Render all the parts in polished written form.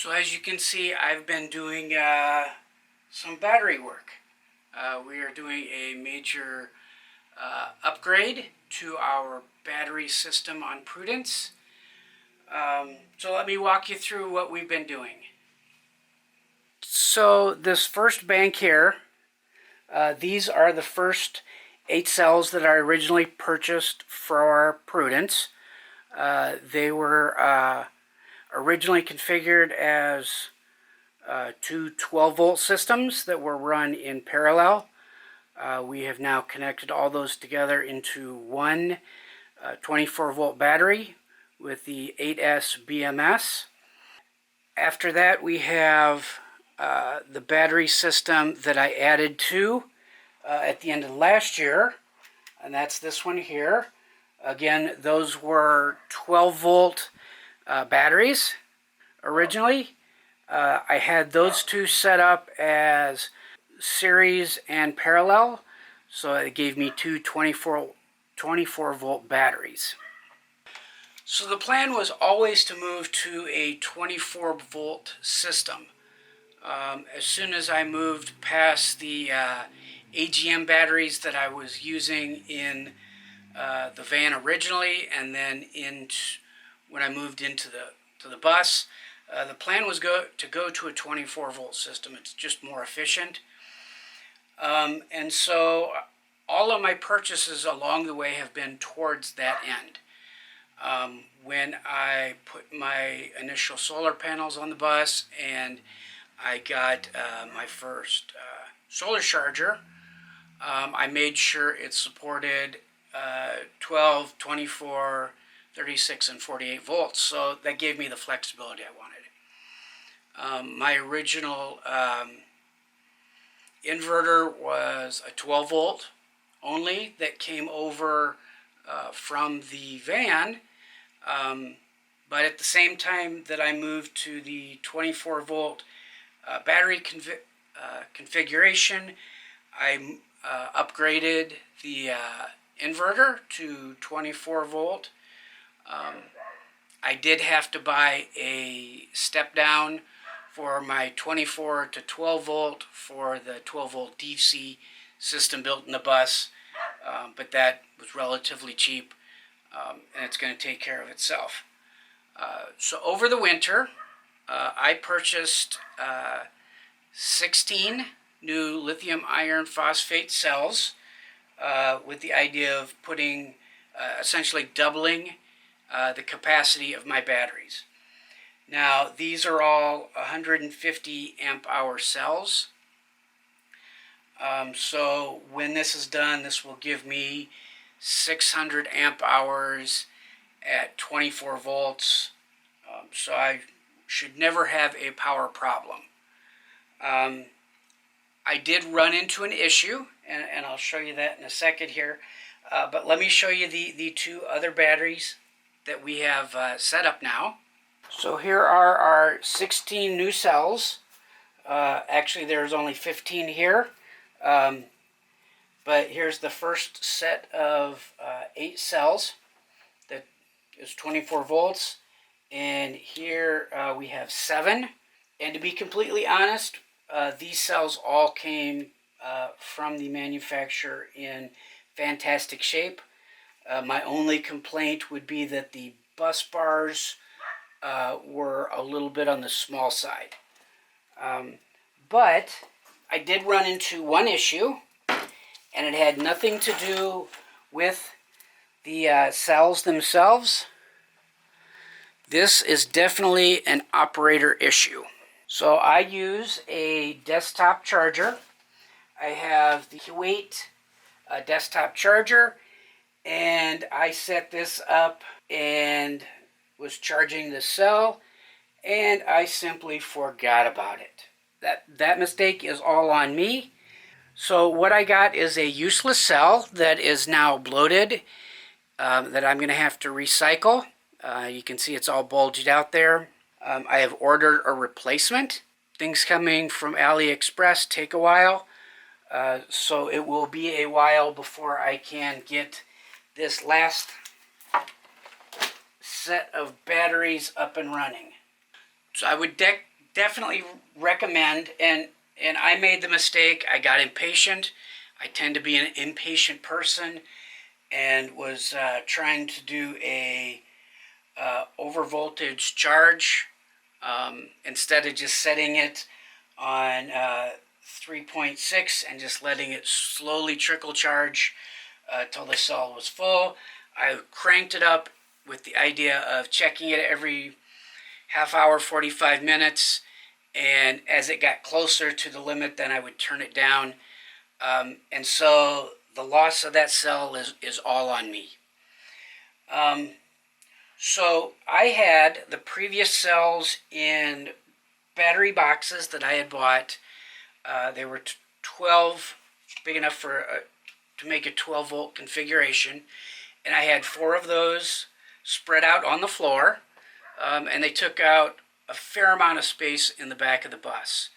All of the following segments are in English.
So as you can see, I've been doing some battery work. We are doing a major upgrade to our battery system on Prudence. So let me walk you through what we've been doing. So this first bank here, these are the first 8 cells that I originally purchased for Prudence. They were originally configured as two 12-volt systems that were run in parallel. We have now connected all those together into one 24-volt battery with the 8S BMS. After that, we have the battery system that I added to at the end of last year, and that's this one here. Again, those were 12-volt batteries originally. I had those two set up as series and parallel, so it gave me two 24-volt batteries. So the plan was always to move to a 24-volt system. As soon as I moved past the AGM batteries that I was using in the van originally, and then when I moved into the bus, the plan was to go to a 24-volt system. It's just more efficient. And so all of my purchases along the way have been towards that end. When I put my initial solar panels on the bus and I got my first solar charger, I made sure it supported 12, 24, 36, and 48 volts. So that gave me the flexibility I wanted. My original inverter was a 12-volt only that came over from the van. But at the same time that I moved to the 24-volt battery configuration, I upgraded the inverter to 24-volt. I did have to buy a step down for my 24 to 12-volt for the 12-volt DC system built in the bus, but that was relatively cheap, and it's going to take care of itself. So over the winter, I purchased 16 new lithium iron phosphate cells with the idea of putting, essentially doubling the capacity of my batteries. Now, these are all 150 amp hour cells. So when this is done, this will give me 600 amp hours at 24 volts. So I should never have a power problem. I did run into an issue, and I'll show you that in a second here. But let me show you the two other batteries that we have set up now. So here are our 16 new cells. Actually, there's only 15 here. But here's the first set of 8 cells that is 24 volts. And here we have 7. And to be completely honest, these cells all came from the manufacturer in fantastic shape. My only complaint would be that the bus bars were a little bit on the small side. But I did run into one issue, and it had nothing to do with the cells themselves. This is definitely an operator issue. So I use a desktop charger. I have the Q8 desktop charger, and I set this up and was charging the cell, and I simply forgot about it. That mistake is all on me. So what I got is a useless cell that is now bloated, that I'm going to have to recycle. You can see it's all bulged out there. I have ordered a replacement. Things coming from AliExpress take a while, so it will be a while before I can get this last set of batteries up and running. So I would definitely recommend, and I made the mistake. I got impatient. I tend to be an impatient person, and was trying to do a over voltage charge instead of just setting it on 3.6 and just letting it slowly trickle charge till the cell was full. I cranked it up with the idea of checking it every half hour, 45 minutes, and as it got closer to the limit, then I would turn it down. And so the loss of that cell is all on me. So I had the previous cells in battery boxes that I had bought. They were 12, big enough for to make a 12 volt configuration, and I had 4 of those spread out on the floor, and they took out a fair amount of space in the back of the bus.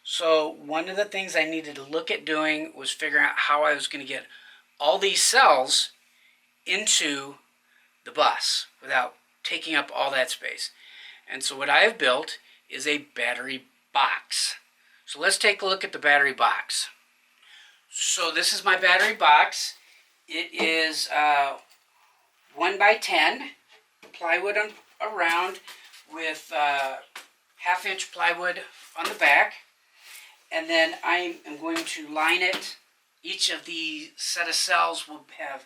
So one of the things I needed to look at doing was figuring out how I was going to get all these cells into the bus without taking up all that space. And so what I have built is a battery box. So let's take a look at the battery box. So this is my battery box. It is 1 by 10 plywood around with 1/2 inch plywood on the back. And then I am going to line it. Each of the set of cells will have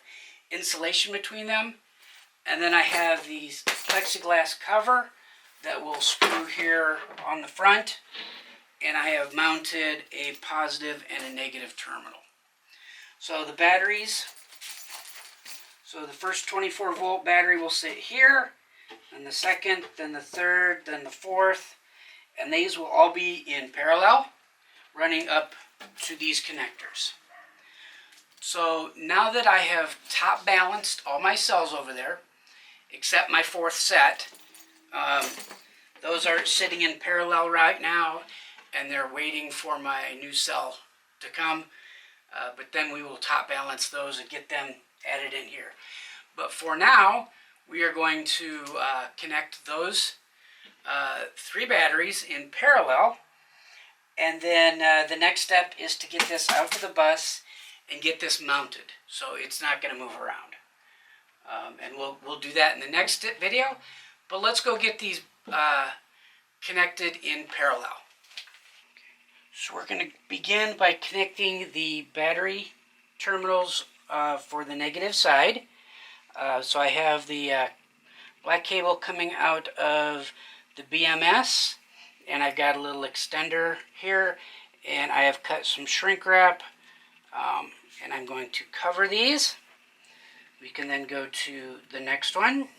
insulation between them. And then I have the plexiglass cover that will screw here on the front. And I have mounted a positive and a negative terminal. So the batteries, so the first 24 volt battery will sit here, then the second, then the third, then the fourth, and these will all be in parallel, running up to these connectors. So now that I have top balanced all my cells over there, except my 4th set, those are sitting in parallel right now, and they're waiting for my new cell to come, but then we will top balance those and get them added in here. But for now, we are going to connect those 3 batteries in parallel, and then the next step is to get this out to the bus and get this mounted so it's not going to move around. And we'll do that in the next video, but let's go get these connected in parallel. So we're going to begin by connecting the battery terminals for the negative side. So I have the black cable coming out of the BMS, and I've got a little extender here, and I have cut some shrink wrap, and I'm going to cover these. We can then go to the next one,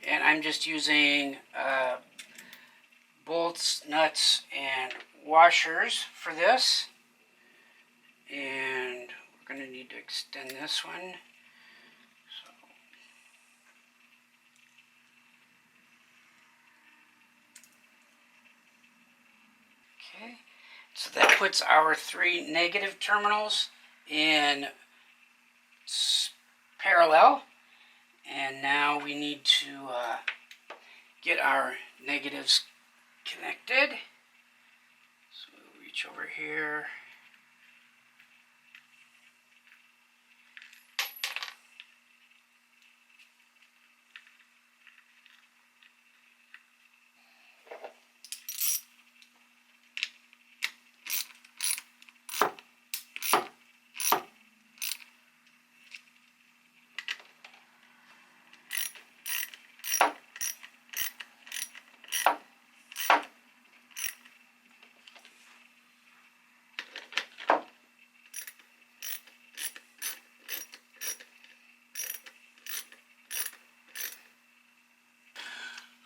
and I'm just using bolts, nuts, and washers for this, and we're going to need to extend this one. Okay, so that puts our 3 negative terminals in parallel, and now we need to get our negatives connected. So we'll reach over here.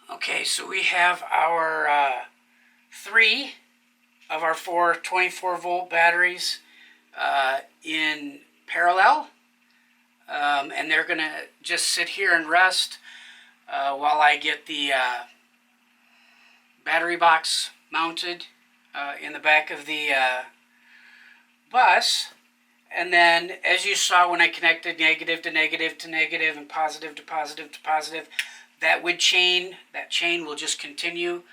Okay, so we have our 3 of our 4 24 volt batteries in parallel, and they're going to just sit here and rest while I get the battery box mounted in the back of the bus. And then, as you saw when I connected negative to negative to negative and positive to positive to positive, that chain will just continue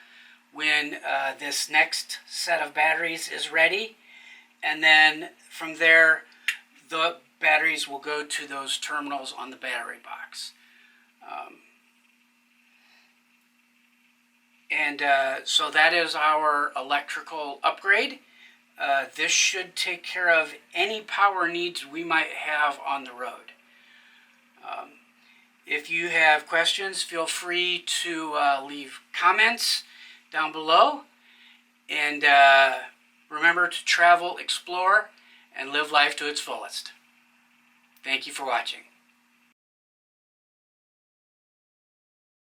when this next set of batteries is ready, and then from there the batteries will go to those terminals on the battery box. So that is our electrical upgrade. This should take care of any power needs we might have on the road. If you have questions, feel free to leave comments down below. And remember to travel, explore, and live life to its fullest. Thank you for watching.